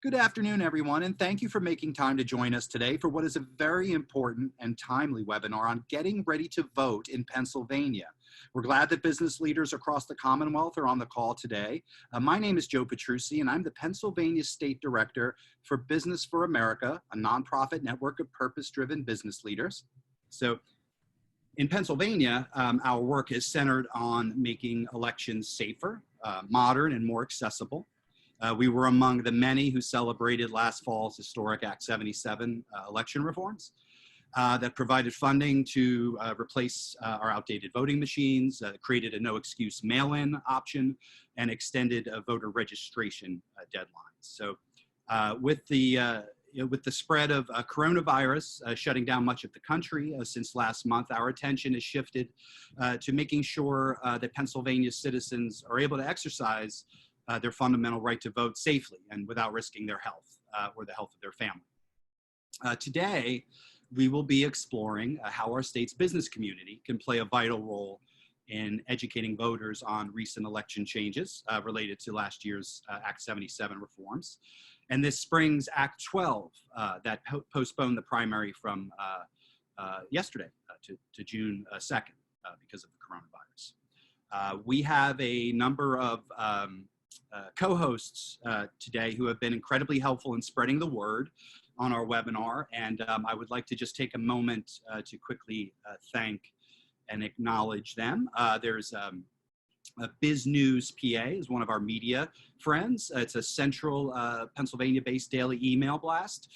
Good afternoon, everyone, and thank you for making time to join us today for what is a very important and timely webinar on getting ready to vote in Pennsylvania. We're glad that business leaders across the Commonwealth are on the call today. My name is Joe Petrucci, and I'm the Pennsylvania State Director for Business for America, a nonprofit network of purpose-driven business leaders. So in Pennsylvania, our work is centered on making elections safer, modern, and more accessible. We were among the many who celebrated last fall's historic Act 77 election reforms that provided funding to replace our outdated voting machines, created a no-excuse mail-in option, and extended voter registration deadlines. So with the spread of coronavirus shutting down much of the country since last month, our attention has shifted to making sure that Pennsylvania citizens are able to exercise their fundamental right to vote safely and without risking their health or the health of their family. Today, we will be exploring how our state's business community can play a vital role in educating voters on recent election changes related to last year's Act 77 reforms. And this spring's Act 12 that postponed the primary from yesterday to June 2nd because of the coronavirus. We have a number of co-hosts today who have been incredibly helpful in spreading the word on our webinar, and I would like to just take a moment to quickly thank and acknowledge them. There's Biz News PA is one of our media friends. It's a central Pennsylvania-based daily email blast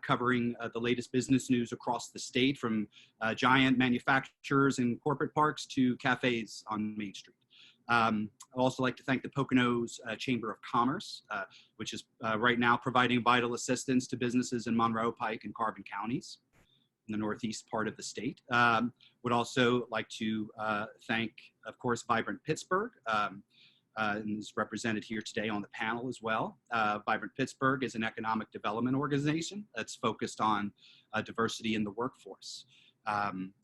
covering the latest business news across the state, from giant manufacturers and corporate parks to cafes on Main Street. I'd also like to thank the Poconos Chamber of Commerce, which is right now providing vital assistance to businesses in Monroe, Pike, and Carbon counties in the northeast part of the state. Would also like to thank, of course, Vibrant Pittsburgh, and is represented here today on the panel as well. Vibrant Pittsburgh is an economic development organization that's focused on diversity in the workforce.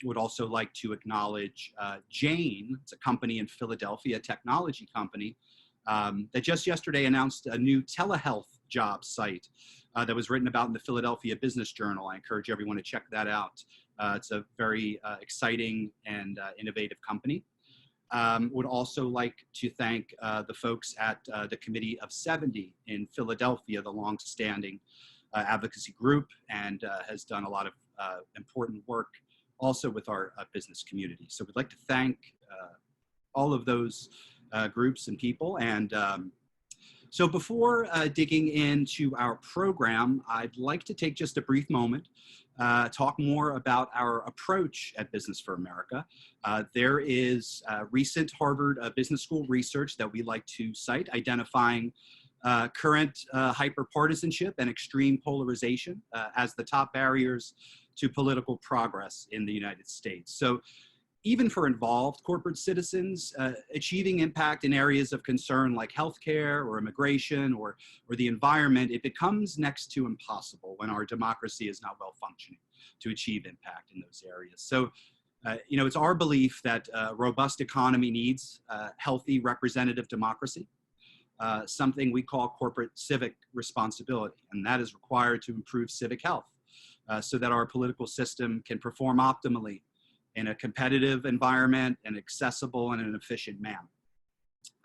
Would also like to acknowledge Jane. It's a company in Philadelphia, a technology company, that just yesterday announced a new telehealth job site that was written about in the Philadelphia Business Journal. I encourage everyone to check that out. It's a very exciting and innovative company. Would also like to thank the folks at the Committee of 70 in Philadelphia, the long-standing advocacy group, and has done a lot of important work also with our business community. So we'd like to thank all of those groups and people. And so before digging into our program, I'd like to take just a brief moment, talk more about our approach at Business for America. There is recent Harvard Business School research that we like to cite, identifying current hyperpartisanship and extreme polarization as the top barriers to political progress in the United States. So even for involved corporate citizens, achieving impact in areas of concern like healthcare or immigration or the environment, it becomes next to impossible when our democracy is not well functioning to achieve impact in those areas. So, you know, it's our belief that a robust economy needs healthy representative democracy, something we call corporate civic responsibility, and that is required to improve civic health. So that our political system can perform optimally in a competitive environment and accessible and an efficient manner.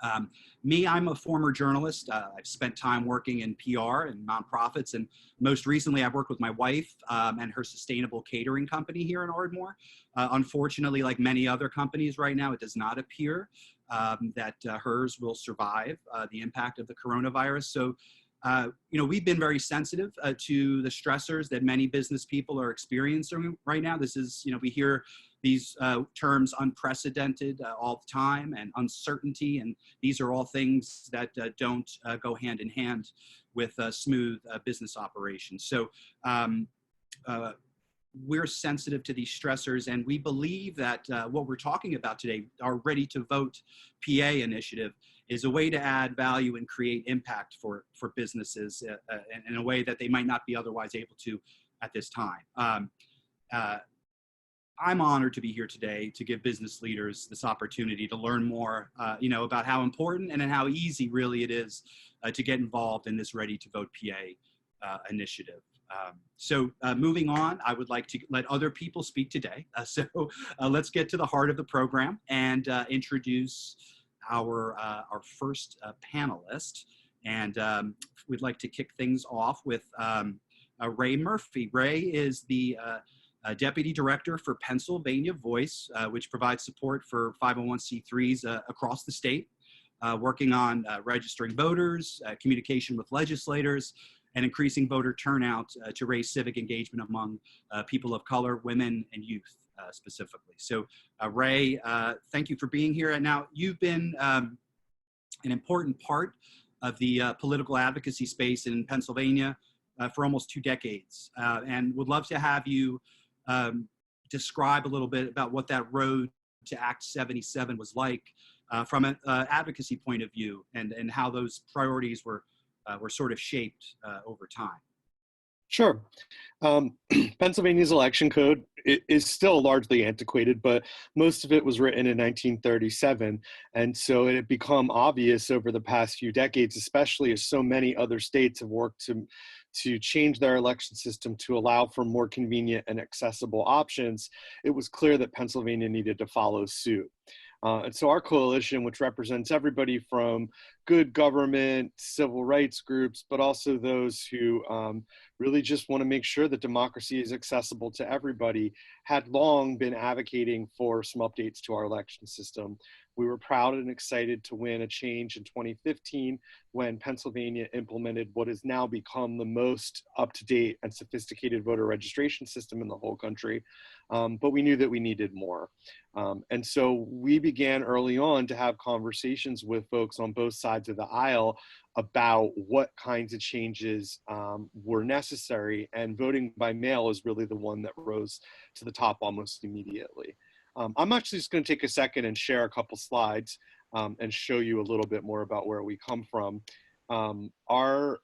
I'm a former journalist. I've spent time working in PR and nonprofits, and most recently I've worked with my wife and her sustainable catering company here in Ardmore. Unfortunately, like many other companies right now, it does not appear that hers will survive the impact of the coronavirus. So you know, we've been very sensitive to the stressors that many business people are experiencing right now. This is, you know, we hear these terms unprecedented all the time, and uncertainty, and these are all things that don't go hand in hand with smooth business operations. So we're sensitive to these stressors, and we believe that what we're talking about today, our Ready to Vote PA initiative, is a way to add value and create impact for businesses in a way that they might not be otherwise able to at this time. I'm honored to be here today to give business leaders this opportunity to learn more, about how important and how easy really it is to get involved in this Ready to Vote PA initiative. So moving on, I would like to let other people speak today. So let's get to the heart of the program and introduce our first panelist. And we'd like to kick things off with Ray Murphy. Ray is the Deputy Director for Pennsylvania Voice, which provides support for 501c3s across the state, working on registering voters, communication with legislators, and increasing voter turnout to raise civic engagement among people of color, women, and youth specifically. So Ray, thank you for being here. And now you've been an important part of the political advocacy space in Pennsylvania for almost 2 decades, and would love to have you describe a little bit about what that road to Act 77 was like from an advocacy point of view, and how those priorities were sort of shaped over time. Sure. Pennsylvania's election code is still largely antiquated, but most of it was written in 1937. And so it had become obvious over the past few decades, especially as so many other states have worked to change their election system to allow for more convenient and accessible options. It was clear that Pennsylvania needed to follow suit. And so our coalition, which represents everybody from good government, civil rights groups, but also those who really just want to make sure that democracy is accessible to everybody, had long been advocating for some updates to our election system. We were proud and excited to win a change in 2015 when Pennsylvania implemented what has now become the most up-to-date and sophisticated voter registration system in the whole country. But we knew that we needed more. And so we began early on to have conversations with folks on both sides of the aisle about what kinds of changes were necessary, and voting by mail is really the one that rose to the top almost immediately. I'm actually just going to take a second and share a couple slides and show you a little bit more about where we come from. Our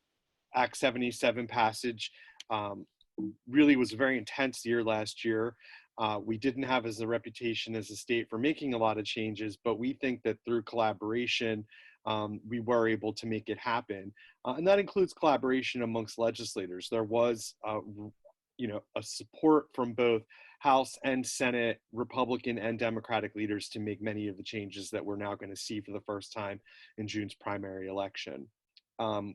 Act 77 passage really was a very intense year last year. We didn't have as a reputation as a state for making a lot of changes, but we think that through collaboration, we were able to make it happen. And that includes collaboration amongst legislators. There was a support from both House and Senate, Republican and Democratic leaders to make many of the changes that we're now going to see for the first time in June's primary election.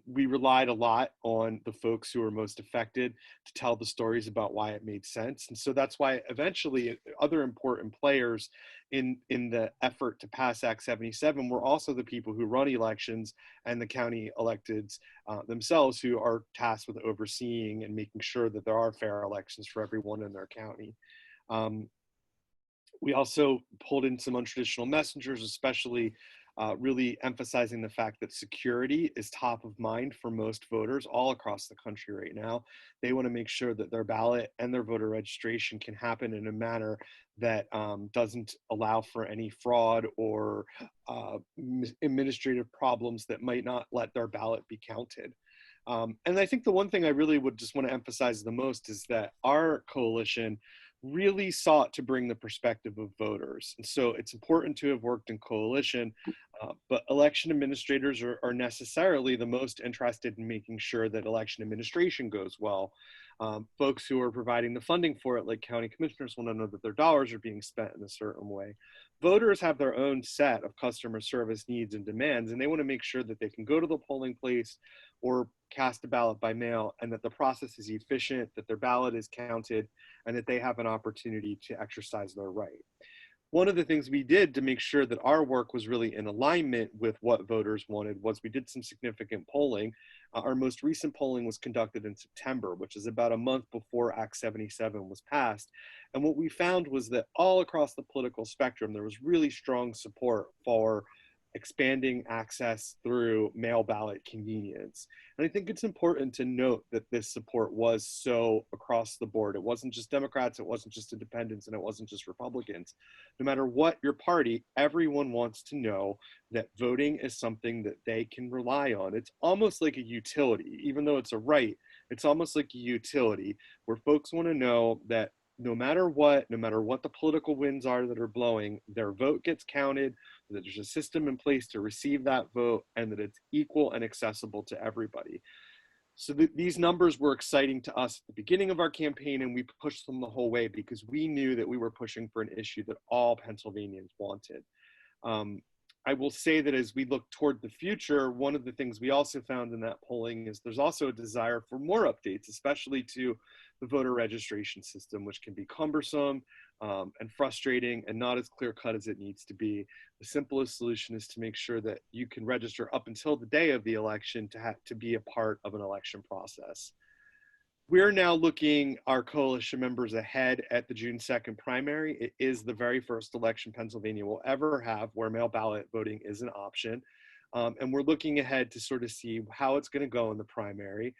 We relied a lot on the folks who were most affected to tell the stories about why it made sense. And so that's why eventually other important players in the effort to pass Act 77 were also the people who run elections and the county electeds themselves, who are tasked with overseeing and making sure that there are fair elections for everyone in their county. We also pulled in some untraditional messengers, especially really emphasizing the fact that security is top of mind for most voters all across the country right now. They want to make sure that their ballot and their voter registration can happen in a manner that doesn't allow for any fraud or administrative problems that might not let their ballot be counted. And I think the one thing I really would just want to emphasize the most is that our coalition really sought to bring the perspective of voters. And so it's important to have worked in coalition, but election administrators are necessarily the most interested in making sure that election administration goes well. Folks who are providing the funding for it, like county commissioners, want to know that their dollars are being spent in a certain way. Voters have their own set of customer service needs and demands, and they want to make sure that they can go to the polling place or cast a ballot by mail, and that the process is efficient, that their ballot is counted, and that they have an opportunity to exercise their right. One of the things we did to make sure that our work was really in alignment with what voters wanted was we did some significant polling. Our most recent polling was conducted in September, which is about a month before Act 77 was passed. And what we found was that all across the political spectrum, there was really strong support for expanding access through mail ballot convenience. And I think it's important to note that this support was so across the board. It wasn't just Democrats, it wasn't just independents, and it wasn't just Republicans. No matter what your party, everyone wants to know that voting is something that they can rely on. It's almost like a utility. Even though it's a right, it's almost like a utility where folks want to know that no matter what the political winds are that are blowing, their vote gets counted, that there's a system in place to receive that vote, and that it's equal and accessible to everybody. So these numbers were exciting to us at the beginning of our campaign, and we pushed them the whole way because we knew that we were pushing for an issue that all Pennsylvanians wanted. I will say that as we look toward the future, one of the things we also found in that polling is there's also a desire for more updates, especially to the voter registration system, which can be cumbersome and frustrating and not as clear cut as it needs to be. The simplest solution is to make sure that you can register up until the day of the election to be a part of an election process. We're now looking our coalition members ahead at the June 2nd primary. It is the very first election Pennsylvania will ever have where mail ballot voting is an option. And we're looking ahead to sort of see how it's going to go in the primary.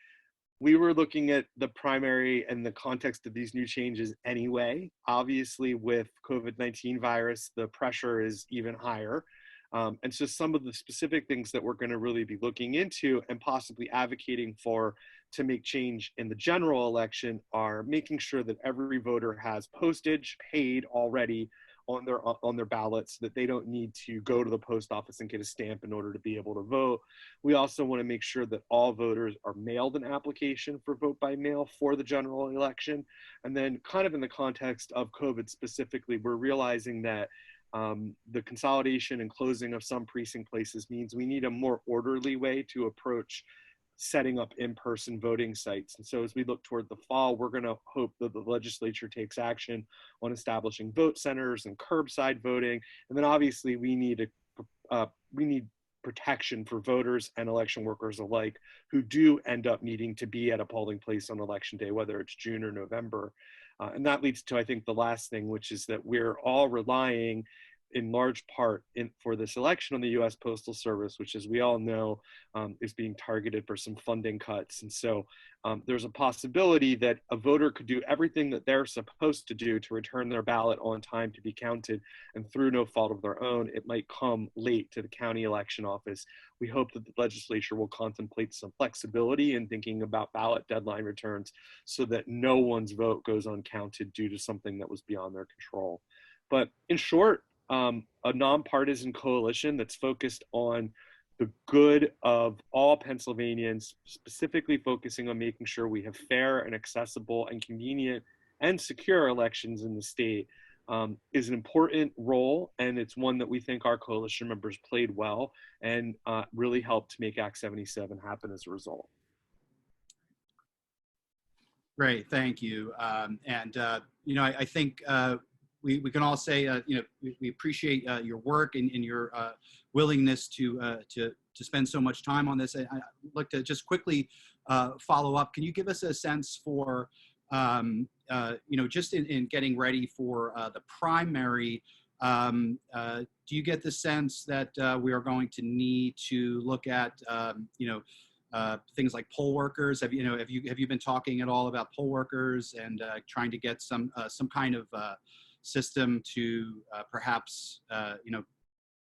We were looking at the primary in the context of these new changes anyway. Obviously, with COVID-19 virus, the pressure is even higher. And so some of the specific things that we're going to really be looking into and possibly advocating for to make change in the general election are making sure that every voter has postage paid already on their ballots, so that they don't need to go to the post office and get a stamp in order to be able to vote. We also want to make sure that all voters are mailed an application for vote by mail for the general election. And then kind of in the context of COVID specifically, we're realizing that the consolidation and closing of some precinct places means we need a more orderly way to approach setting up in-person voting sites. And so as we look toward the fall, we're going to hope that the legislature takes action on establishing vote centers and curbside voting. And then obviously we need protection for voters and election workers alike who do end up needing to be at a polling place on election day, whether it's June or November. And that leads to, I think, the last thing, which is that we're all relying in large part for this election on the U.S. Postal Service, which, as we all know, is being targeted for some funding cuts. And so there's a possibility that a voter could do everything that they're supposed to do to return their ballot on time to be counted, and through no fault of their own, it might come late to the county election office. We hope that the legislature will contemplate some flexibility in thinking about ballot deadline returns so that no one's vote goes uncounted due to something that was beyond their control. But in short, a nonpartisan coalition that's focused on the good of all Pennsylvanians, specifically focusing on making sure we have fair and accessible and convenient and secure elections in the state, is an important role, and it's one that we think our coalition members played well and really helped to make Act 77 happen as a result. Great, thank you. I think we can all say, we appreciate your work and your willingness to spend so much time on this. I'd like to just quickly follow up. Can you give us a sense for, just in getting ready for the primary, do you get the sense that we are going to need to look at, things like poll workers? Have you been talking at all about poll workers and trying to get some kind of system to perhaps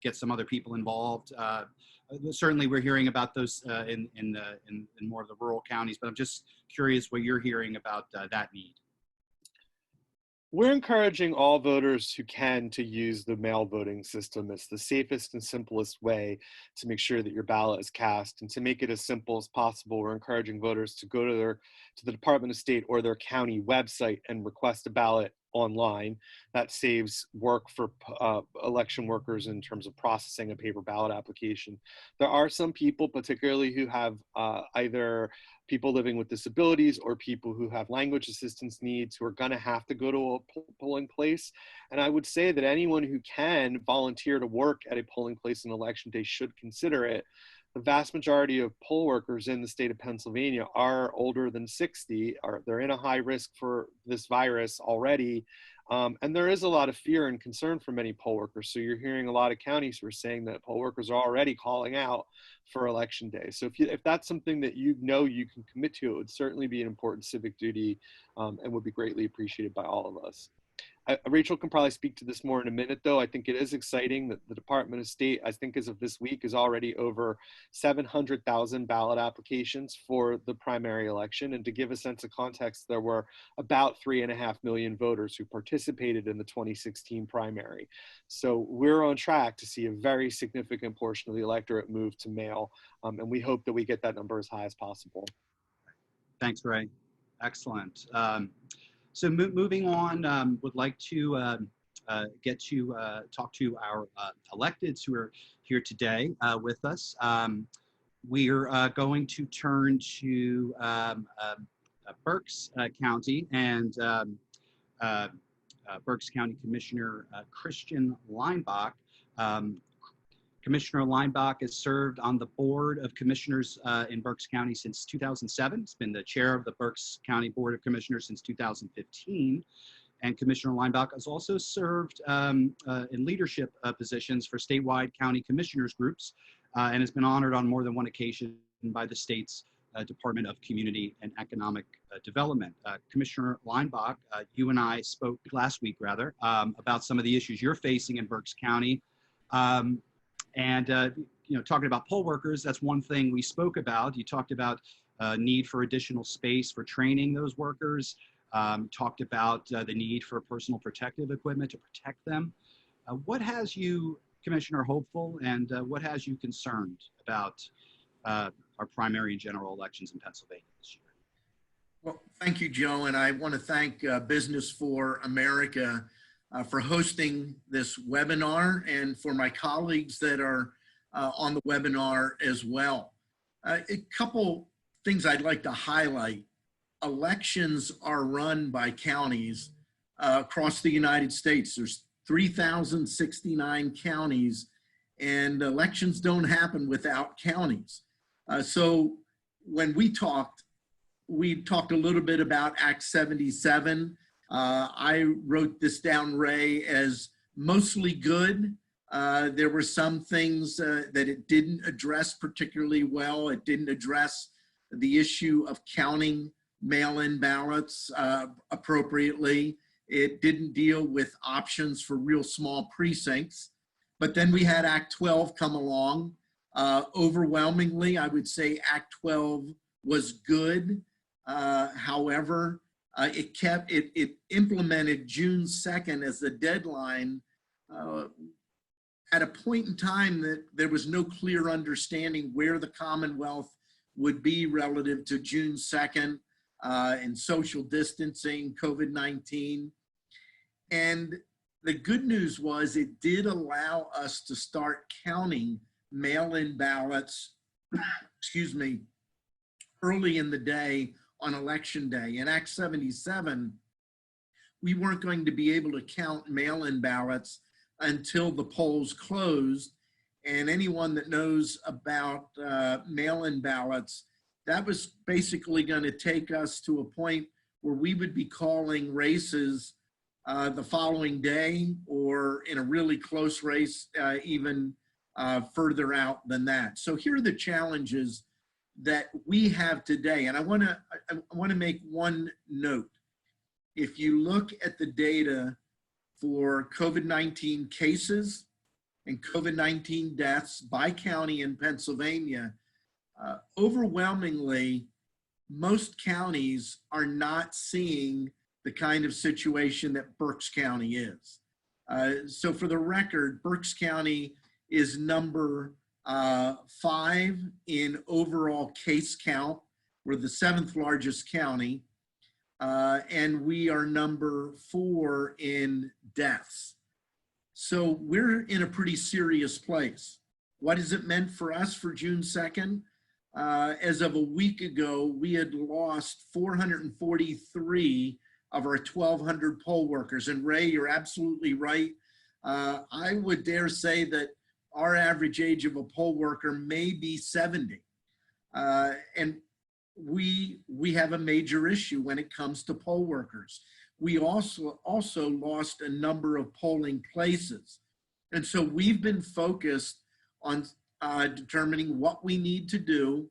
get some other people involved? Certainly, we're hearing about those in more of the rural counties, but I'm just curious what you're hearing about that need. We're encouraging all voters who can to use the mail voting system. It's the safest and simplest way to make sure that your ballot is cast. And to make it as simple as possible, we're encouraging voters to go to the Department of State or their county website and request a ballot online. That saves work for election workers in terms of processing a paper ballot application. There are some people, particularly who have either people living with disabilities or people who have language assistance needs, who are going to have to go to a polling place. And I would say that anyone who can volunteer to work at a polling place on election day should consider it. The vast majority of poll workers in the state of Pennsylvania are older than 60. They're in a high risk for this virus already. And there is a lot of fear and concern for many poll workers. So you're hearing a lot of counties who are saying that poll workers are already calling out for election day. So if that's something that you can commit to, it would certainly be an important civic duty and would be greatly appreciated by all of us. Rachel can probably speak to this more in a minute, though. I think it is exciting that the Department of State, I think as of this week, is already over 700,000 ballot applications for the primary election. And to give a sense of context, there were about 3.5 million voters who participated in the 2016 primary. So we're on track to see a very significant portion of the electorate move to mail. And we hope that we get that number as high as possible. Thanks, Ray. Excellent. So moving on, would like to get to talk to our electeds who are here today with us. We're going to turn to Berks County and Berks County Commissioner Christian Leinbach. Commissioner Leinbach has served on the Board of Commissioners in Berks County since 2007. He's been the chair of the Berks County Board of Commissioners since 2015. And Commissioner Leinbach has also served in leadership positions for statewide county commissioners groups and has been honored on more than one occasion by the state's Department of Community and Economic Development. Commissioner Leinbach, you and I spoke last week, about some of the issues you're facing in Berks County. Talking about poll workers, that's one thing we spoke about. You talked about need for additional space for training those workers. Talked about the need for personal protective equipment to protect them. What has you, Commissioner, hopeful, and what has you concerned about our primary and general elections in Pennsylvania this year? Well, thank you, Joe, and I want to thank Business for America for hosting this webinar, and for my colleagues that are on the webinar as well. A couple things I'd like to highlight. Elections are run by counties across the United States. There's 3,069 counties, and elections don't happen without counties. So when we talked a little bit about Act 77. I wrote this down, Ray, as mostly good. There were some things that it didn't address particularly well. It didn't address the issue of counting mail-in ballots appropriately. It didn't deal with options for real small precincts. But then we had Act 12 come along. Overwhelmingly, I would say Act 12 was good. However, it implemented June 2nd as the deadline at a point in time that there was no clear understanding where the Commonwealth would be relative to June 2nd and social distancing, COVID-19. And the good news was it did allow us to start counting mail-in ballots, excuse me, early in the day on election day. In Act 77, we weren't going to be able to count mail-in ballots until the polls closed. And anyone that knows about mail-in ballots, that was basically going to take us to a point where we would be calling races the following day, or in a really close race, even further out than that. So here are the challenges that we have today. And I want to make one note. If you look at the data for COVID-19 cases and COVID-19 deaths by county in Pennsylvania, overwhelmingly, most counties are not seeing the kind of situation that Berks County is. So for the record, Berks County is number 5 in overall case count. We're the 7th largest county, and we are number 4 in deaths. So we're in a pretty serious place. What has it meant for us for June 2nd? As of a week ago, we had lost 443 of our 1,200 poll workers. And Ray, you're absolutely right. I would dare say that our average age of a poll worker may be 70. And we have a major issue when it comes to poll workers. We also lost a number of polling places. And so we've been focused on determining what we need to do,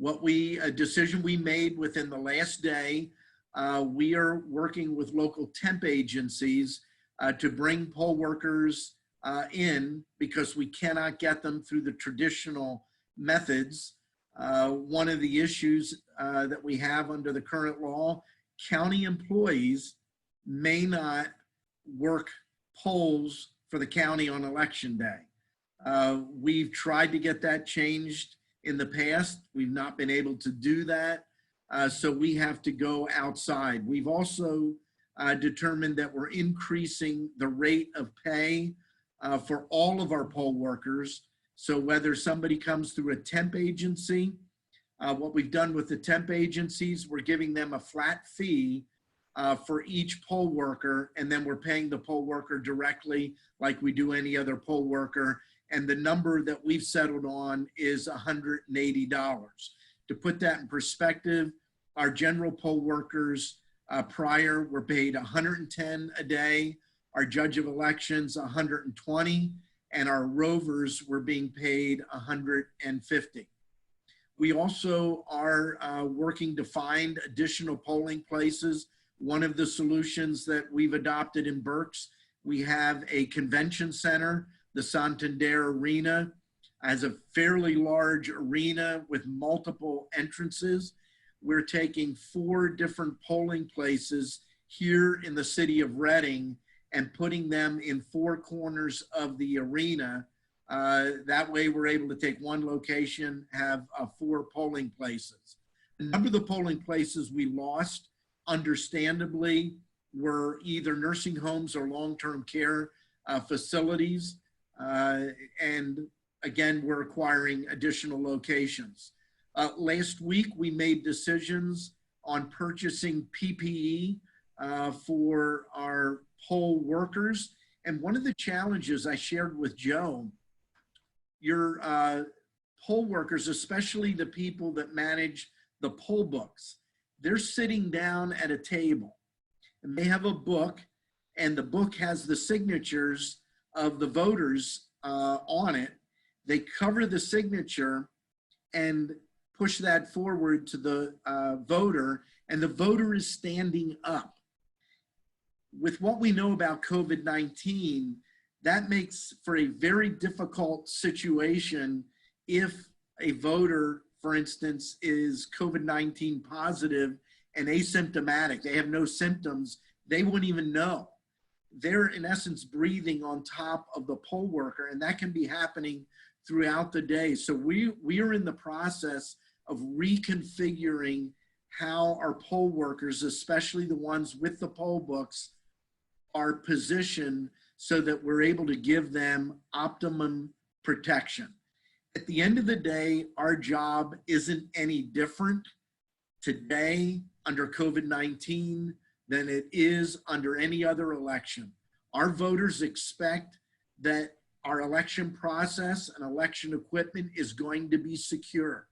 a decision we made within the last day we are working with local temp agencies to bring poll workers in because we cannot get them through the traditional methods. One of the issues that we have under the current law, county employees may not work polls for the county on election day. We've tried to get that changed in the past. We've not been able to do that. So we have to go outside. We've also determined that we're increasing the rate of pay for all of our poll workers. So whether somebody comes through a temp agency, what we've done with the temp agencies, we're giving them a flat fee for each poll worker, and then we're paying the poll worker directly like we do any other poll worker. And the number that we've settled on is $180. To put that in perspective, our general poll workers prior were paid $110 a day, our judge of elections $120, and our rovers were being paid $150. We also are working to find additional polling places. One of the solutions that we've adopted in Berks, we have a convention center, the Santander Arena, as a fairly large arena with multiple entrances. We're taking 4 different polling places here in the city of Reading and putting them in 4 corners of the arena. That way we're able to take one location, have 4 polling places. A number of the polling places we lost, understandably, were either nursing homes or long-term care facilities. And again, we're acquiring additional locations. Last week, we made decisions on purchasing PPE for our poll workers. And one of the challenges I shared with Joe, your poll workers, especially the people that manage the poll books, they're sitting down at a table and they have a book, and the book has the signatures of the voters on it. They cover the signature and push that forward to the voter, and the voter is standing up. With what we know about COVID-19, that makes for a very difficult situation if a voter, for instance, is COVID-19 positive and asymptomatic. They have no symptoms. They wouldn't even know. They're in essence breathing on top of the poll worker, and that can be happening throughout the day. So we are in the process of reconfiguring how our poll workers, especially the ones with the poll books, are positioned so that we're able to give them optimum protection. At the end of the day, our job isn't any different today under COVID-19 than it is under any other election. Our voters expect that our election process and election equipment is going to be secure.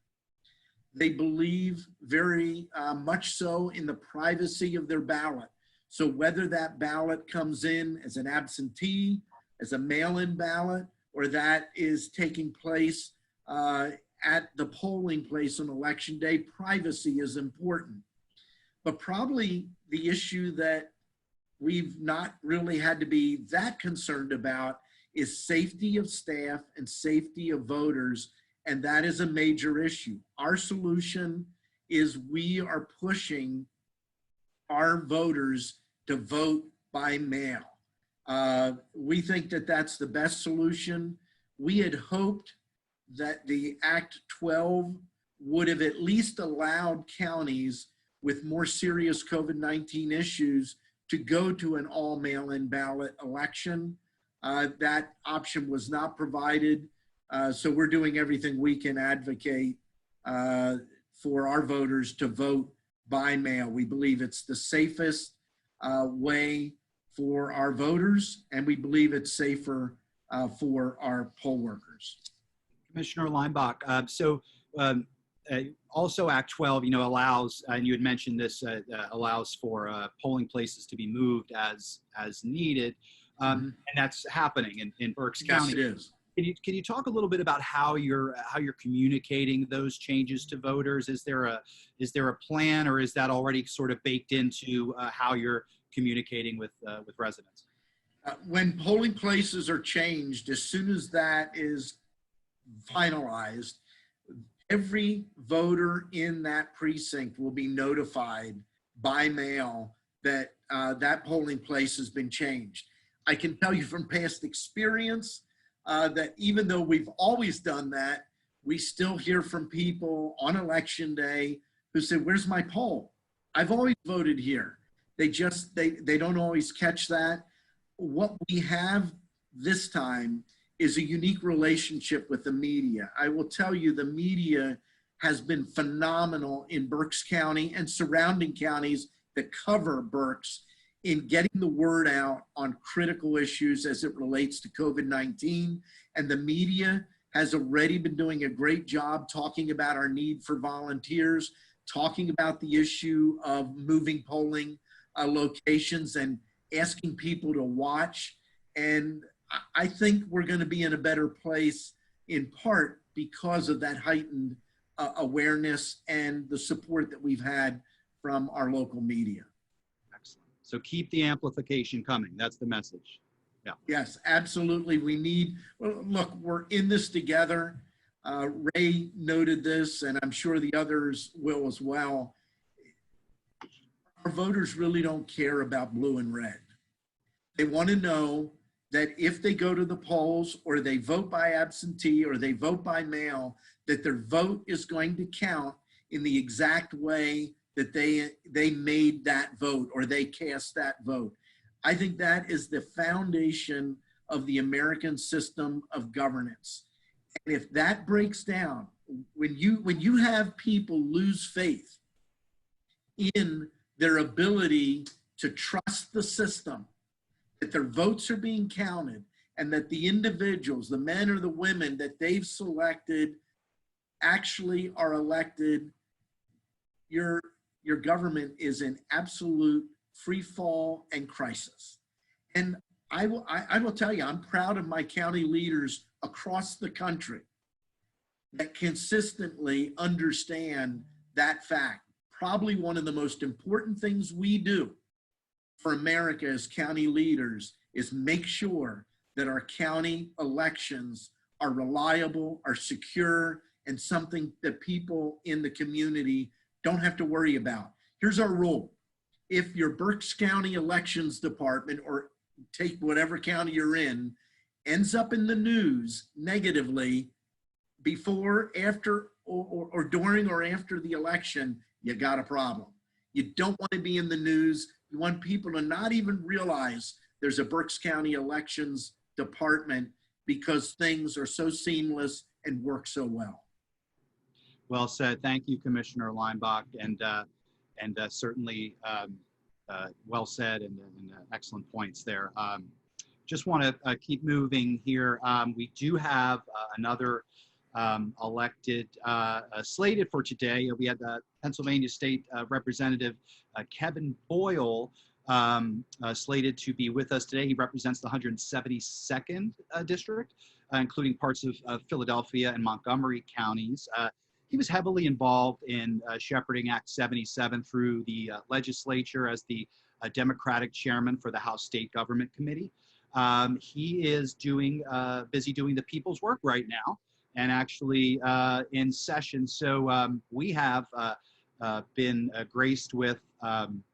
They believe very much so in the privacy of their ballot. So whether that ballot comes in as an absentee, as a mail-in ballot, or that is taking place at the polling place on election day, privacy is important. But probably the issue that we've not really had to be that concerned about is safety of staff and safety of voters, and that is a major issue. Our solution is we are pushing our voters to vote by mail. We think that that's the best solution. We had hoped that the Act 12 would have at least allowed counties with more serious COVID-19 issues to go to an all mail-in ballot election. That option was not provided. So we're doing everything we can advocate for our voters to vote by mail. We believe it's the safest way for our voters, and we believe it's safer for our poll workers. Commissioner Leinbach, also Act 12, allows, and you had mentioned this, allows for polling places to be moved as needed, and that's happening in Berks County. Yes, it is. Can you talk a little bit about how you're communicating those changes to voters? Is there a plan, or is that already sort of baked into how you're communicating with residents? When polling places are changed, as soon as that is finalized, every voter in that precinct will be notified by mail that that polling place has been changed. I can tell you from past experience that even though we've always done that, we still hear from people on election day who say, "Where's my poll? I've always voted here." They don't always catch that. What we have this time is a unique relationship with the media. I will tell you, the media has been phenomenal in Berks County and surrounding counties that cover Berks in getting the word out on critical issues as it relates to COVID-19. And the media has already been doing a great job talking about our need for volunteers, talking about the issue of moving polling locations and asking people to watch. And I think we're going to be in a better place in part because of that heightened awareness and the support that we've had from our local media. Excellent. So keep the amplification coming. That's the message. Yeah. Yes, absolutely. Well, look, we're in this together. Ray noted this, and I'm sure the others will as well. Our voters really don't care about blue and red. They want to know that if they go to the polls or they vote by absentee or they vote by mail, that their vote is going to count in the exact way that they made that vote or they cast that vote. I think that is the foundation of the American system of governance. And if that breaks down, when you have people lose faith in their ability to trust the system, that their votes are being counted, and that the individuals, the men or the women that they've selected actually are elected, your government is in absolute free fall and crisis. And I will tell you, I'm proud of my county leaders across the country that consistently understand that fact. Probably one of the most important things we do for America as county leaders is make sure that our county elections are reliable, are secure, and something that people in the community don't have to worry about. Here's our rule. If your Berks County Elections Department, or take whatever county you're in, ends up in the news negatively before, after, or during or after the election, you got a problem. You don't want to be in the news. You want people to not even realize there's a Berks County Elections Department because things are so seamless and work so well. Well said. Thank you, Commissioner Leinbach, and certainly well said and excellent points there. Just want to keep moving here. We do have another elected slated for today. We had the Pennsylvania State Representative Kevin Boyle slated to be with us today. He represents the 172nd district, including parts of Philadelphia and Montgomery counties. He was heavily involved in shepherding Act 77 through the legislature as the Democratic chairman for the House State Government Committee. He is busy doing the people's work right now, and actually in session. So we have been graced with, I'm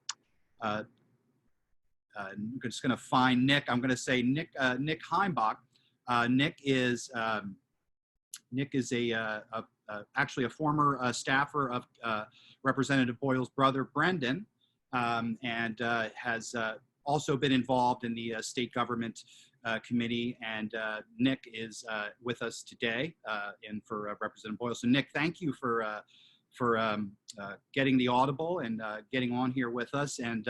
just going to find Nick. I'm going to say Nick Himebaugh. Nick is actually a former staffer of Representative Boyle's brother, Brendan, and has also been involved in the state government committee. And Nick is with us today for Representative Boyle. So Nick, thank you for getting the audible and getting on here with us. And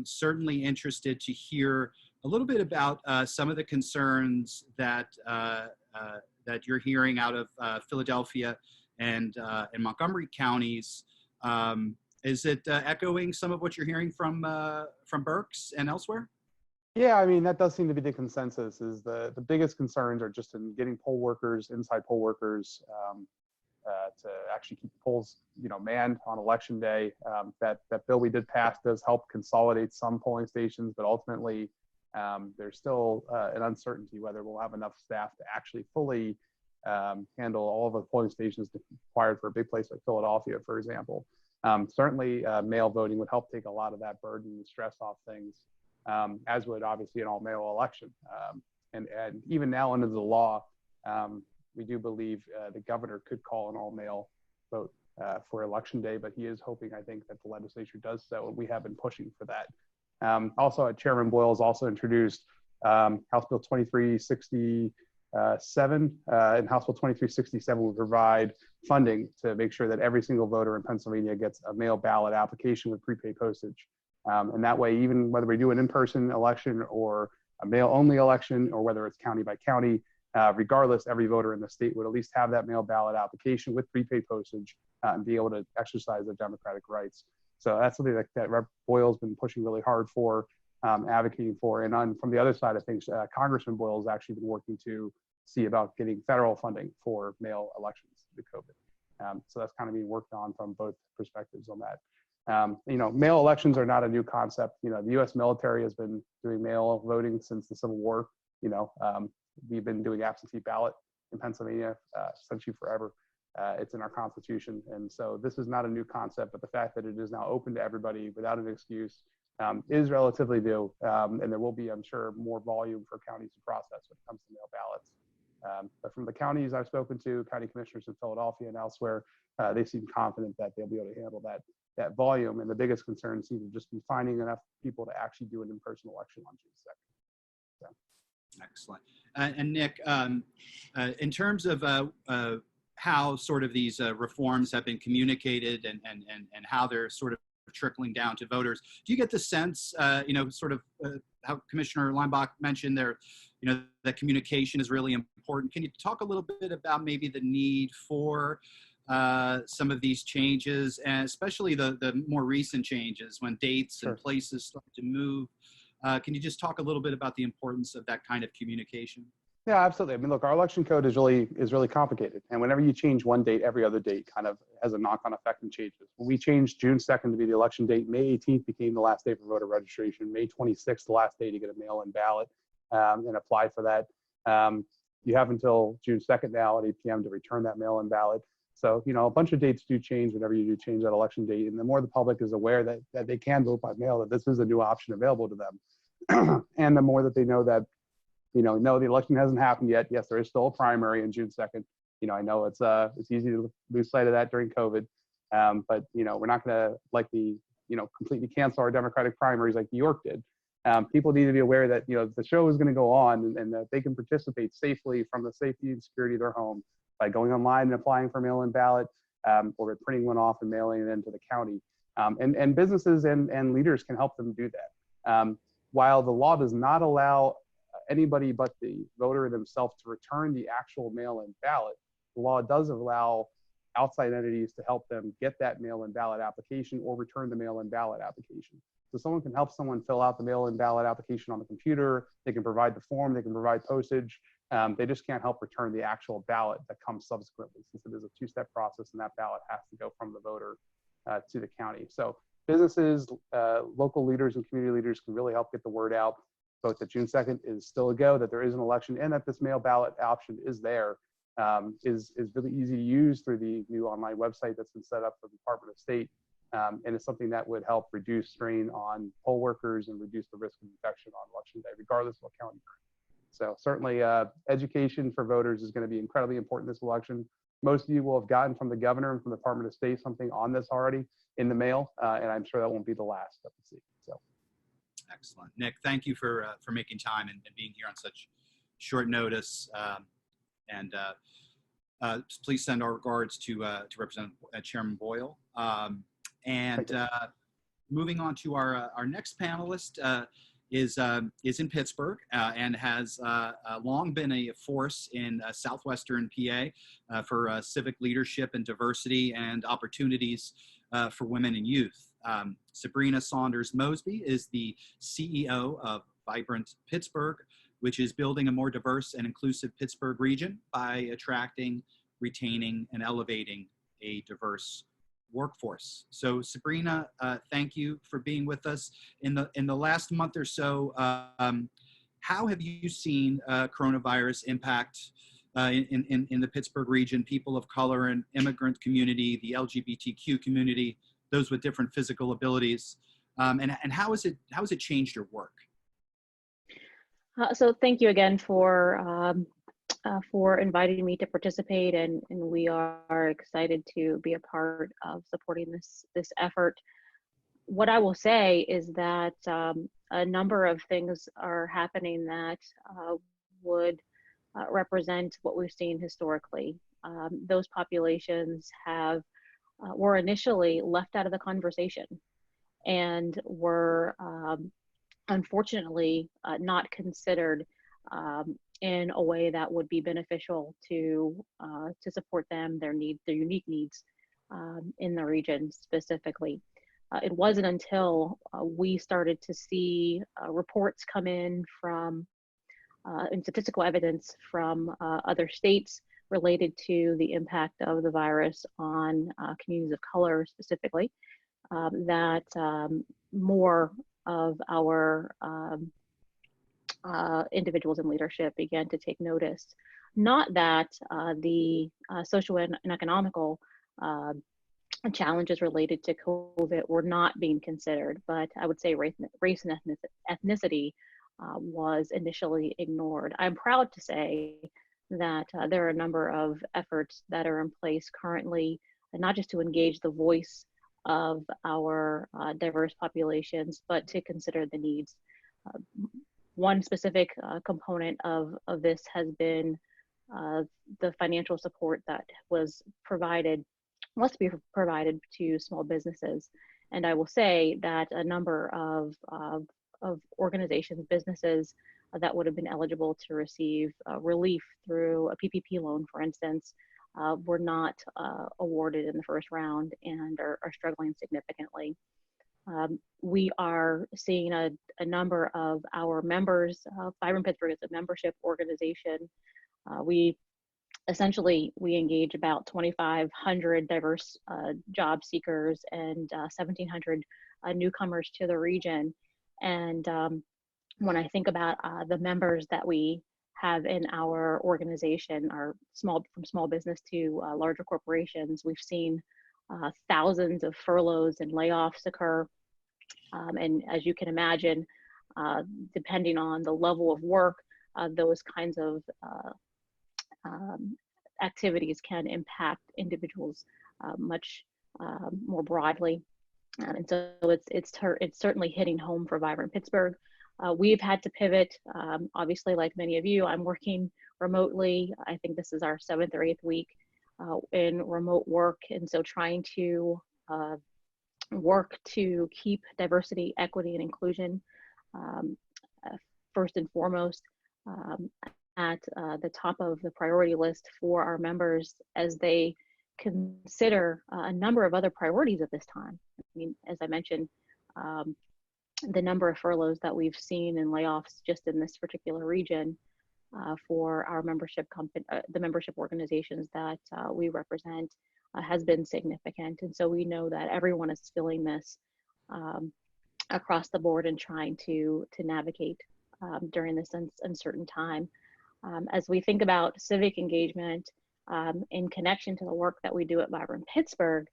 certainly interested to hear a little bit about some of the concerns that that you're hearing out of Philadelphia and Montgomery counties. Is it echoing some of what you're hearing from Berks and elsewhere? Yeah, I mean, that does seem to be the consensus. Is the biggest concerns are just in getting poll workers, inside poll workers, to actually keep the polls, manned on election day. That bill we did pass does help consolidate some polling stations, but ultimately there's still an uncertainty whether we'll have enough staff to actually fully handle all of the polling stations required for a big place like Philadelphia, for example. Certainly, mail voting would help take a lot of that burden and stress off things, as would obviously an all-mail election. And even now under the law, we do believe the governor could call an all-mail vote for election day, but he is hoping, I think, that the legislature does so, and we have been pushing for that. Also, Chairman Boyle has also introduced House Bill 2367, and House Bill 2367 will provide funding to make sure that every single voter in Pennsylvania gets a mail ballot application with prepaid postage. And that way, even whether we do an in-person election or a mail-only election, or whether it's county by county, regardless, every voter in the state would at least have that mail ballot application with prepaid postage and be able to exercise their democratic rights. So that's something that Rep. Boyle's been pushing really hard for, advocating for. And from the other side of things, Congressman Boyle has actually been working to see about getting federal funding for mail elections due to COVID. So that's kind of being worked on from both perspectives on that. Mail elections are not a new concept. The U.S. military has been doing mail voting since the Civil War. We've been doing absentee ballot in Pennsylvania essentially forever. It's in our Constitution. And so this is not a new concept, but the fact that it is now open to everybody without an excuse is relatively new. And there will be, I'm sure, more volume for counties to process when it comes to mail ballots. But from the counties I've spoken to, county commissioners in Philadelphia and elsewhere, they seem confident that they'll be able to handle that volume. And the biggest concern seems to just be finding enough people to actually do an in-person election on June 2nd. So. Excellent. And Nick, in terms of how sort of these reforms have been communicated and how they're sort of trickling down to voters, do you get the sense, sort of how Commissioner Leinbach mentioned there, that communication is really important. Can you talk a little bit about maybe the need for some of these changes, and especially the more recent changes when dates and places start to move? Can you just talk a little bit about the importance of that kind of communication? Yeah, absolutely. I mean, look, our election code is really complicated. And whenever you change one date, every other date kind of has a knock-on effect and changes. When we changed June 2nd to be the election date, May 18th became the last day for voter registration, May 26th, the last day to get a mail-in ballot and apply for that. You have until June 2nd now at 8 p.m. to return that mail-in ballot. So, a bunch of dates do change whenever you do change that election date. And the more the public is aware that they can vote by mail, that this is a new option available to them. And the more that they know that, no, the election hasn't happened yet. Yes, there is still a primary on June 2nd. I know it's easy to lose sight of that during COVID. But, we're not going to completely cancel our Democratic primaries like New York did. People need to be aware that, the show is going to go on and that they can participate safely from the safety and security of their home by going online and applying for mail-in ballot or printing one off and mailing it into the county. And businesses and leaders can help them do that. While the law does not allow anybody but the voter themselves to return the actual mail-in ballot, the law does allow outside entities to help them get that mail-in ballot application or return the mail-in ballot application. So someone can help someone fill out the mail-in ballot application on the computer. They can provide the form, they can provide postage. They just can't help return the actual ballot that comes subsequently, since it is a two-step process and that ballot has to go from the voter to the county. So businesses, local leaders and community leaders can really help get the word out, both that June 2nd is still a go, that there is an election, and that this mail ballot option is there, is really easy to use through the new online website that's been set up for the Department of State. And it's something that would help reduce strain on poll workers and reduce the risk of infection on election day, regardless of what county you're in. So certainly education for voters is going to be incredibly important this election. Most of you will have gotten from the governor and from the Department of State something on this already in the mail, and I'm sure that won't be the last that we see. So, excellent, Nick. Thank you for making time and being here on such short notice. Please send our regards to Representative Chairman Boyle. Moving on to our next panelist. Is in Pittsburgh and has long been a force in southwestern PA for civic leadership and diversity and opportunities for women and youth. Sabrina Saunders Mosby is the CEO of Vibrant Pittsburgh, which is building a more diverse and inclusive Pittsburgh region by attracting, retaining, and elevating a diverse workforce. So Sabrina, thank you for being with us. In the last month or so, how have you seen coronavirus impact in the Pittsburgh region, people of color and immigrant community, the LGBTQ community, those with different physical abilities, and how has it changed your work? So thank you again for inviting me to participate, and we are excited to be a part of supporting this effort. What I will say is that a number of things are happening that would represent what we've seen historically. Those populations were initially left out of the conversation and were unfortunately not considered in a way that would be beneficial to support them, their unique needs in the region specifically. It wasn't until we started to see reports come in from and statistical evidence from other states related to the impact of the virus on communities of color specifically, that more of our individuals in leadership began to take notice. Not that the social and economical challenges related to COVID were not being considered, but I would say race and ethnicity was initially ignored. I'm proud to say that there are a number of efforts that are in place currently, not just to engage the voice of our diverse populations, but to consider the needs. One specific component of this has been the financial support that must be provided to small businesses. And I will say that a number of organizations, businesses that would have been eligible to receive relief through a PPP loan, for instance, were not awarded in the first round and are struggling significantly. We are seeing a number of our members. Vibrant Pittsburgh is a membership organization. We engage about 2,500 diverse job seekers and 1,700 newcomers to the region. And when I think about the members that we have in our organization, from small business to larger corporations, we've seen thousands of furloughs and layoffs occur. And as you can imagine, depending on the level of work, those kinds of activities can impact individuals much more broadly. And so it's certainly hitting home for Vibrant Pittsburgh. We've had to pivot, obviously, like many of you. I'm working remotely. I think this is our 7th or 8th week in remote work. And so trying to work to keep diversity, equity, and inclusion first and foremost at the top of the priority list for our members as they consider a number of other priorities at this time. I mean, as I mentioned, the number of furloughs that we've seen and layoffs just in this particular region for our membership the membership organizations that we represent has been significant. And so we know that everyone is feeling this across the board and trying to navigate during this uncertain time. As we think about civic engagement in connection to the work that we do at Vibrant Pittsburgh,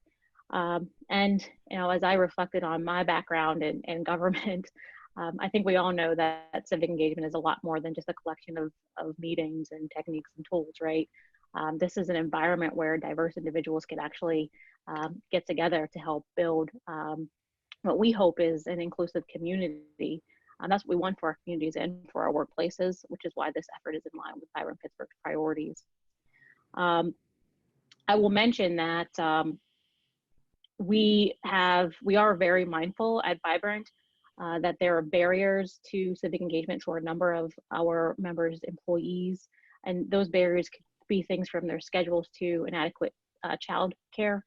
and as I reflected on my background in government, I think we all know that civic engagement is a lot more than just a collection of meetings and techniques and tools, right? This is an environment where diverse individuals can actually get together to help build what we hope is an inclusive community. That's what we want for our communities and for our workplaces, which is why this effort is in line with Vibrant Pittsburgh's priorities. I will mention that we are very mindful at Vibrant that there are barriers to civic engagement for a number of our members' employees, and those barriers could be things from their schedules to inadequate child care.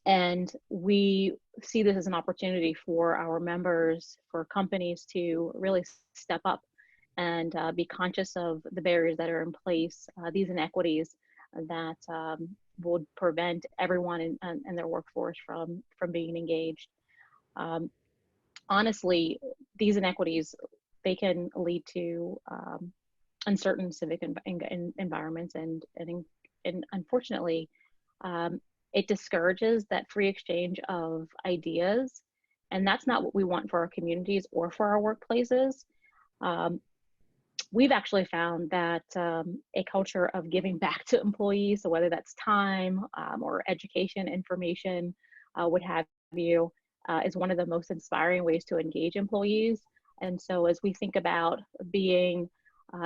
And we see this as an opportunity for our members, for companies to really step up and be conscious of the barriers that are in place, these inequities that would prevent everyone in their workforce from being engaged. Honestly, these inequities, they can lead to uncertain civic environments, and unfortunately, it discourages that free exchange of ideas, and that's not what we want for our communities or for our workplaces. We've actually found that a culture of giving back to employees, so whether that's time or education, information, what have you, is one of the most inspiring ways to engage employees. And so as we think about being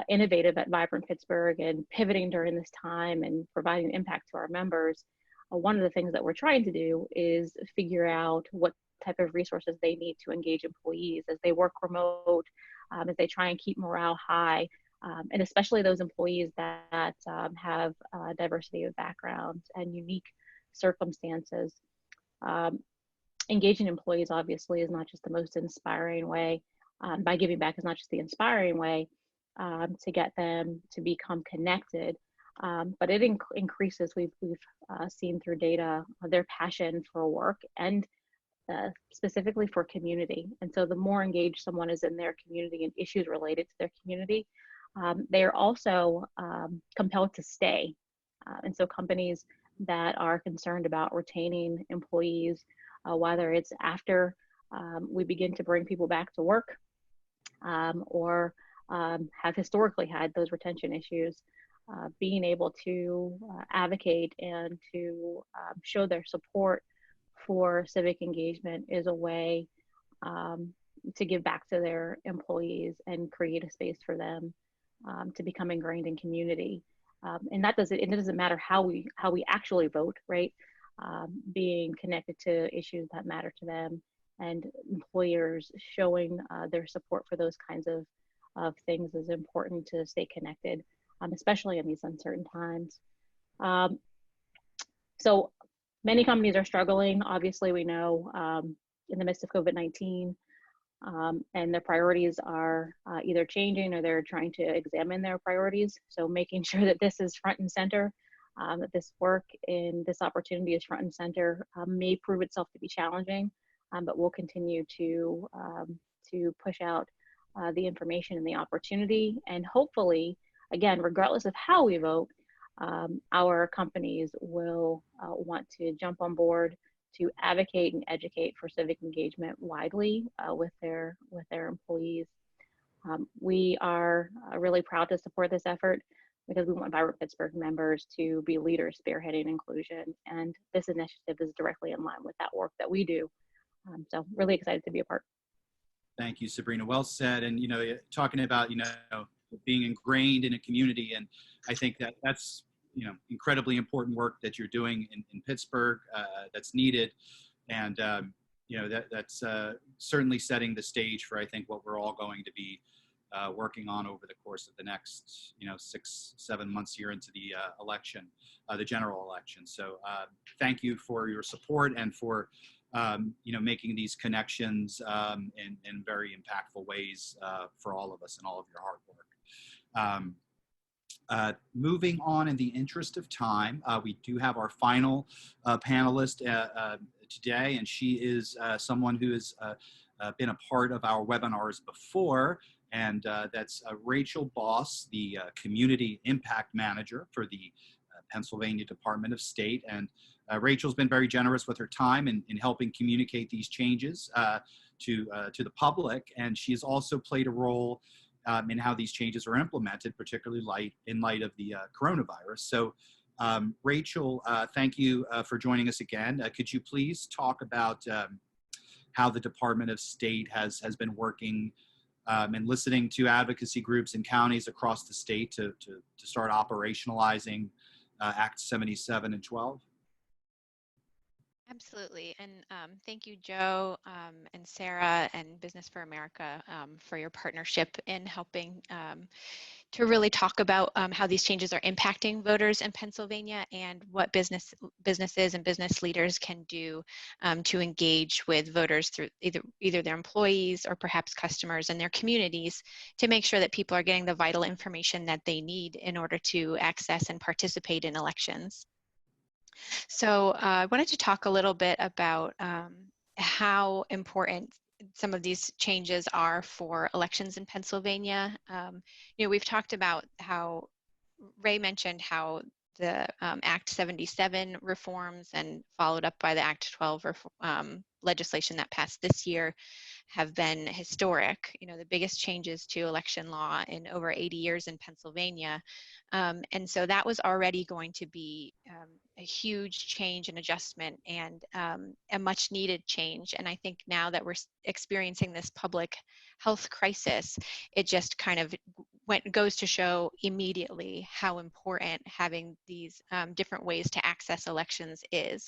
innovative at Vibrant Pittsburgh and pivoting during this time and providing impact to our members, one of the things that we're trying to do is figure out what type of resources they need to engage employees as they work remote, as they try and keep morale high, and especially those employees that have diversity of backgrounds and unique circumstances. Engaging employees obviously is not just the most inspiring way. By giving back is not just the inspiring way to get them to become connected, but it increases, we've seen through data, their passion for work and specifically for community. And so the more engaged someone is in their community and issues related to their community, they are also compelled to stay. And so companies that are concerned about retaining employees, whether it's after we begin to bring people back to work or have historically had those retention issues, being able to advocate and to show their support for civic engagement is a way to give back to their employees and create a space for them to become ingrained in community. And it doesn't matter how we actually vote, right? Being connected to issues that matter to them, and employers showing their support for those kinds of things is important to stay connected, especially in these uncertain times. So many companies are struggling, obviously, we know, in the midst of COVID-19, and their priorities are either changing or they're trying to examine their priorities. So making sure that this is front and center, that this work and this opportunity is front and center may prove itself to be challenging, but we'll continue to push out the information and the opportunity. And hopefully, again, regardless of how we vote, our companies will want to jump on board to advocate and educate for civic engagement widely with their employees. We are really proud to support this effort because we want Vibrant Pittsburgh members to be leaders spearheading inclusion, and this initiative is directly in line with that work that we do. So really excited to be a part. Thank you, Sabrina. Well said. And, talking about, being ingrained in a community. And I think that's, incredibly important work that you're doing in Pittsburgh that's needed. And, that's certainly setting the stage for, I think, what we're all going to be working on over the course of the next, 6-7 months here into the election, the general election. So thank you for your support and for making these connections in very impactful ways for all of us and all of your hard work. Moving on, in the interest of time, we do have our final panelist today, and she is someone who has been a part of our webinars before, and that's Rachel Boss, the Community Impact Manager for the Pennsylvania Department of State. And Rachel's been very generous with her time in helping communicate these changes to the public, and she has also played a role in how these changes are implemented, particularly in light of the coronavirus. So Rachel, thank you for joining us again. Could you please talk about how the Department of State has been working and listening to advocacy groups in counties across the state to start operationalizing Act 77 and 12? Absolutely. And thank you, Joe and Sarah and Business for America for your partnership in helping to really talk about how these changes are impacting voters in Pennsylvania and what businesses and business leaders can do to engage with voters through either their employees or perhaps customers and their communities to make sure that people are getting the vital information that they need in order to access and participate in elections. So I wanted to talk a little bit about how important some of these changes are for elections in Pennsylvania. We've talked about how Ray mentioned how the Act 77 reforms and followed up by the Act 12 legislation that passed this year have been historic. The biggest changes to election law in over 80 years in Pennsylvania. And so that was already going to be a huge change and adjustment and a much needed change. And I think now that we're experiencing this public health crisis, it just kind of goes to show immediately how important having these different ways to access elections is.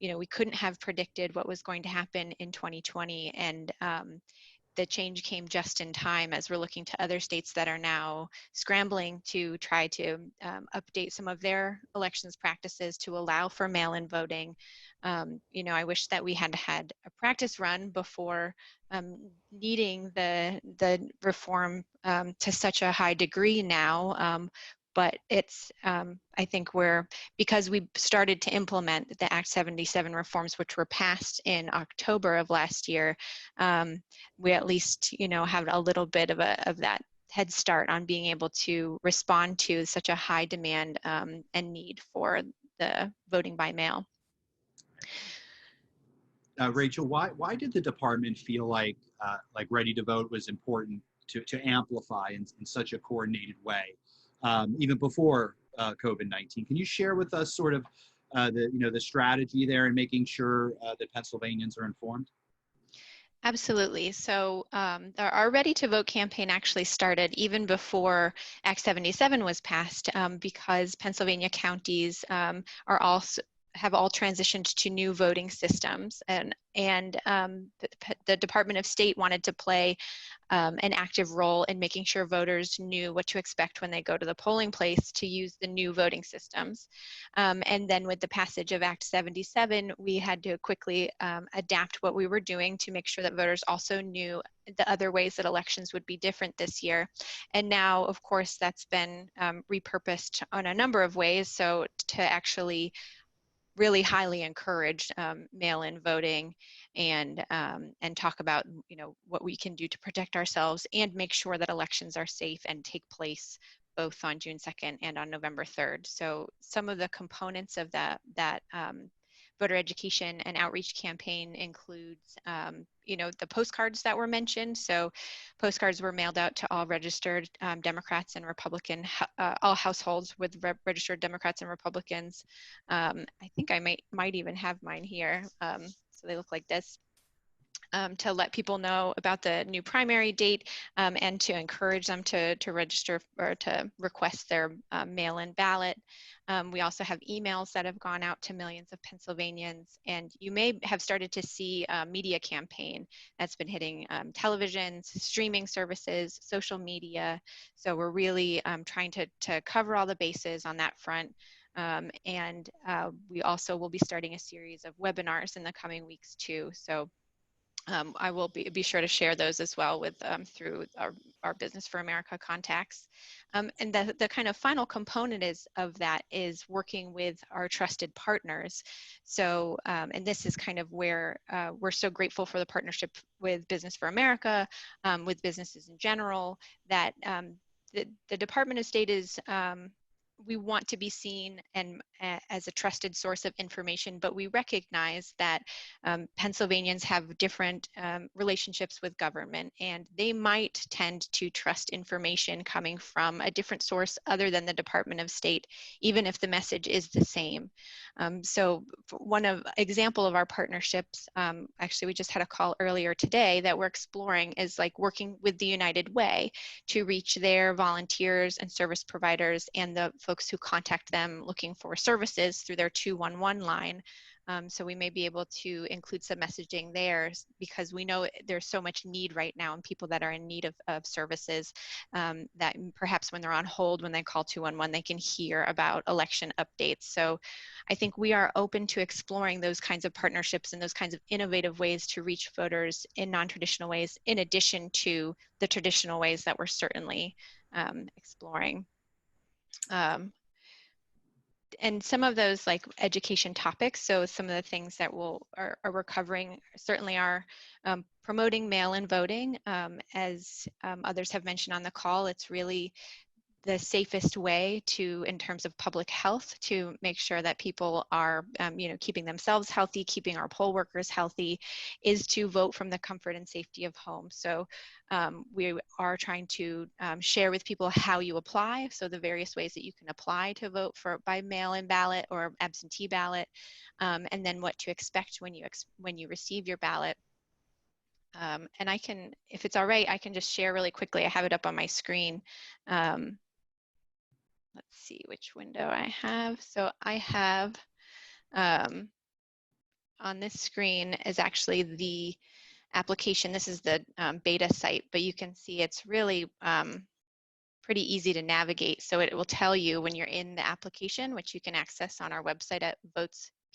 We couldn't have predicted what was going to happen in 2020, and the change came just in time as we're looking to other states that are now scrambling to try to update some of their elections practices to allow for mail-in voting. I wish that we had had a practice run before needing the reform to such a high degree now. But it's, I think because we started to implement the Act 77 reforms, which were passed in October of last year, we at least, have a little bit of that head start on being able to respond to such a high demand and need for the voting by mail. Rachel, why did the department feel like Ready to Vote was important to amplify in such a coordinated way, even before COVID-19? Can you share with us sort of the strategy there in making sure that Pennsylvanians are informed? Absolutely. So our Ready to Vote campaign actually started even before Act 77 was passed, because Pennsylvania counties have all transitioned to new voting systems, and the Department of State wanted to play an active role in making sure voters knew what to expect when they go to the polling place to use the new voting systems. And then with the passage of Act 77, we had to quickly adapt what we were doing to make sure that voters also knew the other ways that elections would be different this year. And now, of course, that's been repurposed on a number of ways. So to actually really highly encourage mail-in voting and talk about what we can do to protect ourselves and make sure that elections are safe and take place both on June 2nd and on November 3rd. So some of the components of that voter education and outreach campaign includes the postcards that were mentioned. So postcards were mailed out to all registered Democrats and Republican, all households with registered Democrats and Republicans. I think I might even have mine here. So they look like this. To let people know about the new primary date and to encourage them to register or to request their mail-in ballot. We also have emails that have gone out to millions of Pennsylvanians, and you may have started to see a media campaign that's been hitting televisions, streaming services, social media. So we're really trying to cover all the bases on that front. And we also will be starting a series of webinars in the coming weeks too. So I will be sure to share those as well with through our Business for America contacts. And the kind of final component of that is working with our trusted partners. So, and this is kind of where we're so grateful for the partnership with Business for America, with businesses in general, that the Department of State is, we want to be seen as a trusted source of information, but we recognize that Pennsylvanians have different relationships with government, and they might tend to trust information coming from a different source other than the Department of State, even if the message is the same. So one example of our partnerships, actually we just had a call earlier today that we're exploring, is like working with the United Way to reach their volunteers and service providers and the folks who contact them looking for services through their 211 line. So we may be able to include some messaging there because we know there's so much need right now and people that are in need of services that perhaps when they're on hold, when they call 211, they can hear about election updates. So I think we are open to exploring those kinds of partnerships and those kinds of innovative ways to reach voters in non-traditional ways, in addition to the traditional ways that we're certainly exploring. And some of those like education topics, so some of the things that we're covering certainly are promoting mail-in voting. As others have mentioned on the call, it's really the safest way in terms of public health, to make sure that people are, keeping themselves healthy, keeping our poll workers healthy, is to vote from the comfort and safety of home. So we are trying to share with people how you apply. So the various ways that you can apply to vote by mail-in ballot or absentee ballot, and then what to expect when you receive your ballot. And I can, if it's all right, I can just share really quickly. I have it up on my screen. Let's see which window I have. So I have on this screen is actually the application. This is the beta site, but you can see it's really pretty easy to navigate. So it will tell you when you're in the application, which you can access on our website at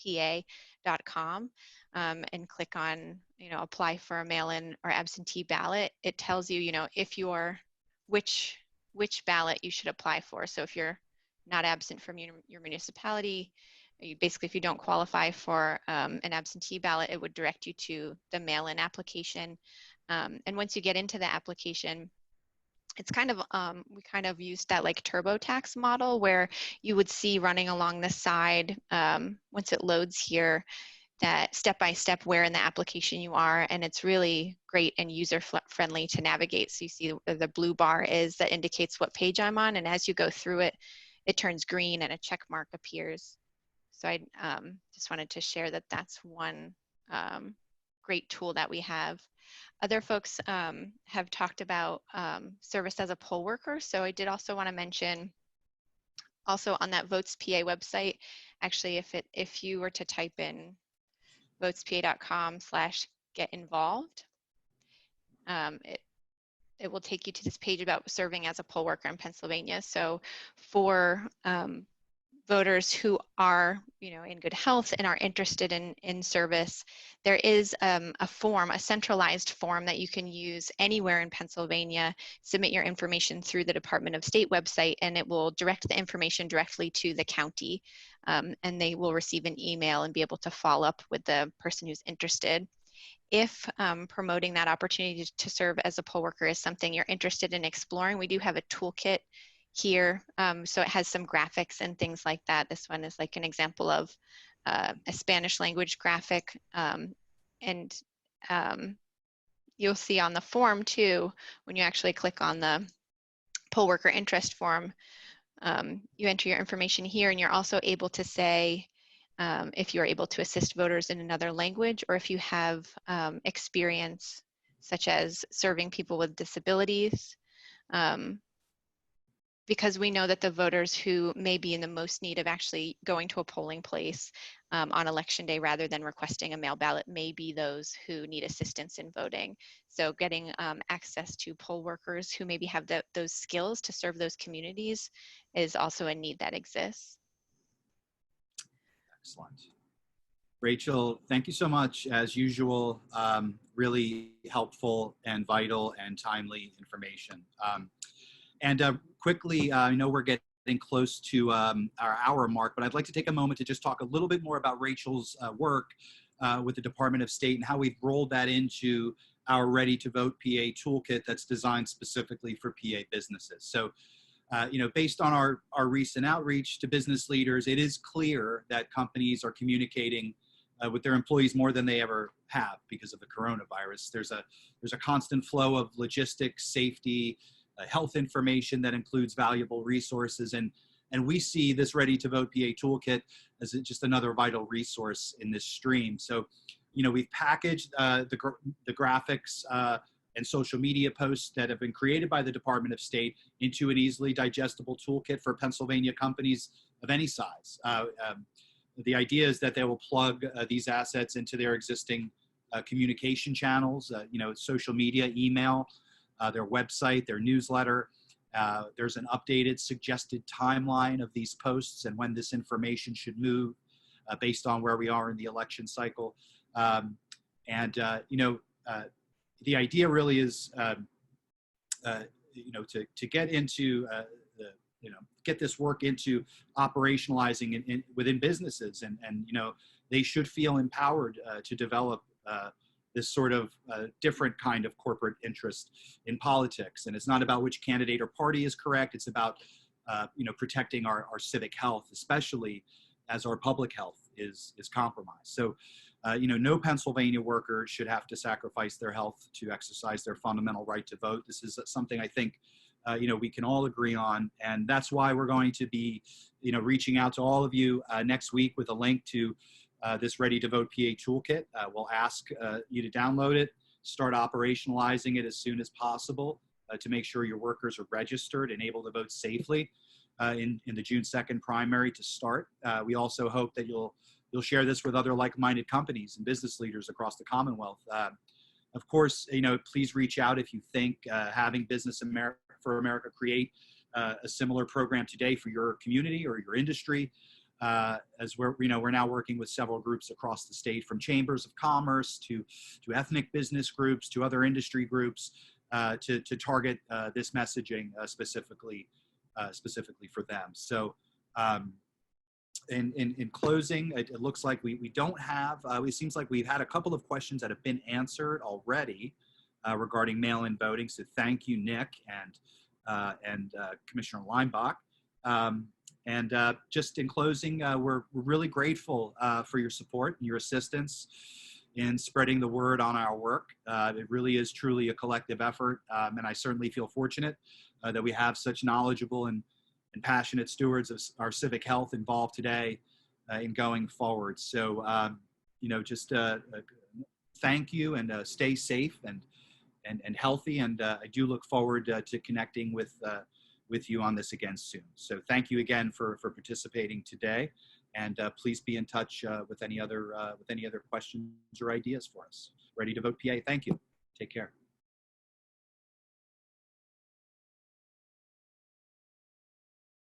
votespa.com, and click on, apply for a mail-in or absentee ballot. It tells you, if you're, which ballot you should apply for. So if you're not absent from your municipality, basically if you don't qualify for an absentee ballot, it would direct you to the mail-in application. And once you get into the application, it's kind of, we kind of used that like TurboTax model where you would see running along the side, once it loads here, that step-by-step where in the application you are, and it's really great and user-friendly to navigate. So you see the blue bar is that indicates what page I'm on, and as you go through it, it turns green and a check mark appears. So I just wanted to share that that's one great tool that we have. Other folks have talked about service as a poll worker. So I did also want to mention, also on that Votes PA website, actually if you were to type in votespa.com/get-involved, it will take you to this page about serving as a poll worker in Pennsylvania. So for voters who are, in good health and are interested in service, there is a form, a centralized form that you can use anywhere in Pennsylvania. Submit your information through the Department of State website, and it will direct the information directly to the county, and they will receive an email and be able to follow up with the person who's interested. If promoting that opportunity to serve as a poll worker is something you're interested in exploring, we do have a toolkit here. So it has some graphics and things like that. This one is like an example of a Spanish language graphic. And you'll see on the form too, when you actually click on the poll worker interest form, you enter your information here, and you're also able to say if you're able to assist voters in another language, or if you have experience such as serving people with disabilities, because we know that the voters who may be in the most need of actually going to a polling place on election day rather than requesting a mail ballot may be those who need assistance in voting. So getting access to poll workers who maybe have those skills to serve those communities is also a need that exists. Excellent. Rachel, thank you so much. As usual, really helpful and vital and timely information. Quickly, I know we're getting close to our hour mark, but I'd like to take a moment to just talk a little bit more about Rachel's work with the Department of State and how we've rolled that into our Ready to Vote PA toolkit that's designed specifically for PA businesses. So, based on our recent outreach to business leaders, it is clear that companies are communicating with their employees more than they ever have because of the coronavirus. There's a constant flow of logistics, safety, health information that includes valuable resources, and we see this Ready to Vote PA toolkit as just another vital resource in this stream. So, we've packaged the graphics and social media posts that have been created by the Department of State into an easily digestible toolkit for Pennsylvania companies of any size. the idea is that they will plug these assets into their existing communication channels, social media, email, their website, their newsletter. There's an updated suggested timeline of these posts and when this information should move based on where we are in the election cycle. The idea really is, to get into get this work into operationalizing within businesses, and they should feel empowered to develop this sort of different kind of corporate interest in politics. And it's not about which candidate or party is correct. It's about protecting our civic health, especially as our public health is compromised. So no Pennsylvania worker should have to sacrifice their health to exercise their fundamental right to vote. This is something I think we can all agree on, and that's why we're going to be reaching out to all of you next week with a link to this Ready to Vote PA toolkit. We'll ask you to download it, start operationalizing it as soon as possible to make sure your workers are registered and able to vote safely in the June 2nd primary to start. We also hope that you'll share this with other like-minded companies and business leaders across the Commonwealth. Of course, please reach out if you think having Business for America create a similar program today for your community or your industry. As we're now working with several groups across the state, from chambers of commerce to ethnic business groups to other industry groups, to target this messaging specifically for them. So in closing, it looks like we don't have, it seems like we've had a couple of questions that have been answered already regarding mail-in voting. So thank you, Nick and Commissioner Leinbach. Just in closing, we're really grateful for your support and your assistance in spreading the word on our work. It really is truly a collective effort, and I certainly feel fortunate that we have such knowledgeable and passionate stewards of our civic health involved today in going forward. So, just thank you, and stay safe and healthy, and I do look forward to connecting with you on this again soon. So thank you again for participating today, and please be in touch with any other questions or ideas for us. Ready to Vote PA. Thank you. Take care.